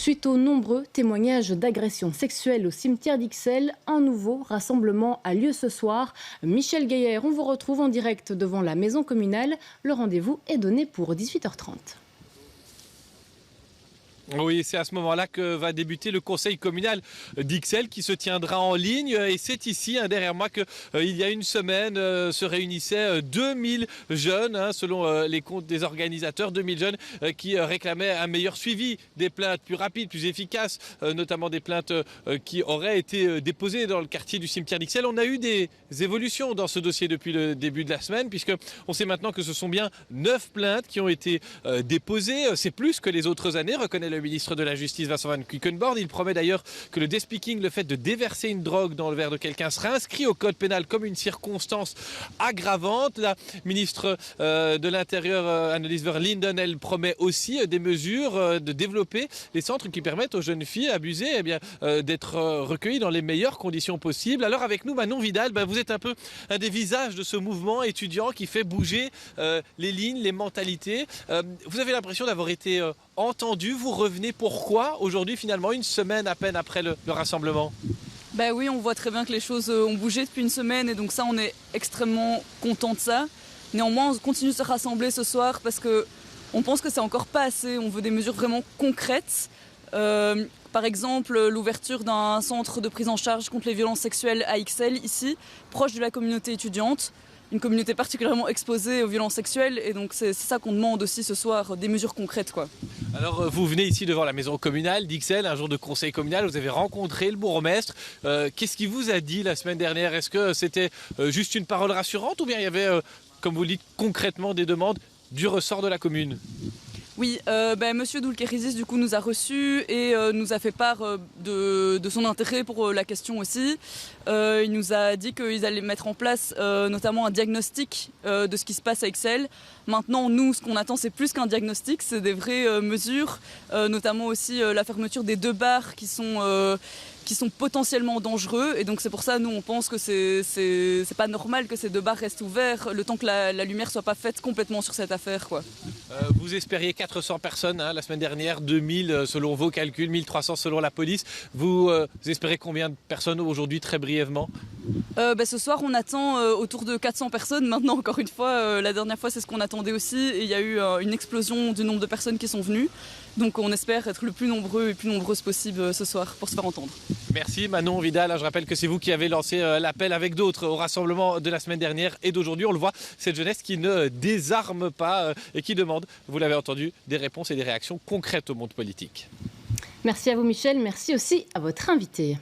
Suite aux nombreux témoignages d'agressions sexuelles au cimetière d'Ixelles, un nouveau rassemblement a lieu ce soir. Michel Gaillard, on vous retrouve en direct devant la maison communale. Le rendez-vous est donné pour 18h30. Oui, c'est à ce moment-là que va débuter le conseil communal d'Ixelles qui se tiendra en ligne. Et c'est ici, derrière moi, qu'il y a une semaine se réunissaient 2000 jeunes, selon les comptes des organisateurs, 2000 jeunes qui réclamaient un meilleur suivi des plaintes plus rapides, plus efficaces, notamment des plaintes qui auraient été déposées dans le quartier du cimetière d'Ixelles. On a eu des évolutions dans ce dossier depuis le début de la semaine, puisqu'on sait maintenant que ce sont bien 9 plaintes qui ont été déposées. C'est plus que les autres années, reconnaît le ministre de la Justice Vincent Van Quickenborne. Il promet d'ailleurs que le déspeaking, le fait de déverser une drogue dans le verre de quelqu'un, sera inscrit au code pénal comme une circonstance aggravante. La ministre de l'Intérieur, Annelies Verlinden, elle promet aussi des mesures de développer les centres qui permettent aux jeunes filles abusées d'être recueillies dans les meilleures conditions possibles. Alors avec nous, Manon Vidal, vous êtes un peu un des visages de ce mouvement étudiant qui fait bouger les lignes, les mentalités. Vous avez l'impression d'avoir été entendu. Vous revenez pourquoi aujourd'hui, finalement, une semaine à peine après le rassemblement? Oui, on voit très bien que les choses ont bougé depuis une semaine et donc ça, on est extrêmement content de ça. Néanmoins, on continue de se rassembler ce soir parce qu'on pense que c'est encore pas assez. On veut des mesures vraiment concrètes. Par exemple, l'ouverture d'un centre de prise en charge contre les violences sexuelles à Ixelles, ici, proche de la communauté étudiante. Une communauté particulièrement exposée aux violences sexuelles et donc c'est ça qu'on demande aussi ce soir, des mesures concrètes, quoi. Alors vous venez ici devant la maison communale d'Ixelles, un jour de conseil communal, vous avez rencontré le bourgmestre. Qu'est-ce qu'il vous a dit la semaine dernière? Est-ce que c'était juste une parole rassurante ou bien il y avait, comme vous le dites, concrètement des demandes du ressort de la commune? Oui, Monsieur Doulkerizis du coup nous a reçus et nous a fait part de son intérêt pour la question aussi. Il nous a dit qu'ils allaient mettre en place notamment un diagnostic de ce qui se passe à Ixelles. Maintenant, nous, ce qu'on attend, c'est plus qu'un diagnostic, c'est des vraies mesures, notamment aussi la fermeture des 2 bars qui sont potentiellement dangereux. Et donc c'est pour ça, nous, on pense que c'est pas normal que ces 2 bars restent ouverts le temps que la lumière soit pas faite complètement sur cette affaire, quoi. Vous espériez 400 personnes la semaine dernière, 2000 selon vos calculs, 1300 selon la police. Vous espérez combien de personnes aujourd'hui, très brièvement? Ce soir, on attend autour de 400 personnes. Maintenant, encore une fois, la dernière fois, c'est ce qu'on attendait aussi. Et il y a eu une explosion du nombre de personnes qui sont venues. Donc on espère être le plus nombreux et plus nombreuses possible ce soir pour se faire entendre. Merci Manon Vidal. Je rappelle que c'est vous qui avez lancé l'appel avec d'autres au rassemblement de la semaine dernière et d'aujourd'hui. On le voit, cette jeunesse qui ne désarme pas et qui demande, vous l'avez entendu, des réponses et des réactions concrètes au monde politique. Merci à vous Michel, merci aussi à votre invité.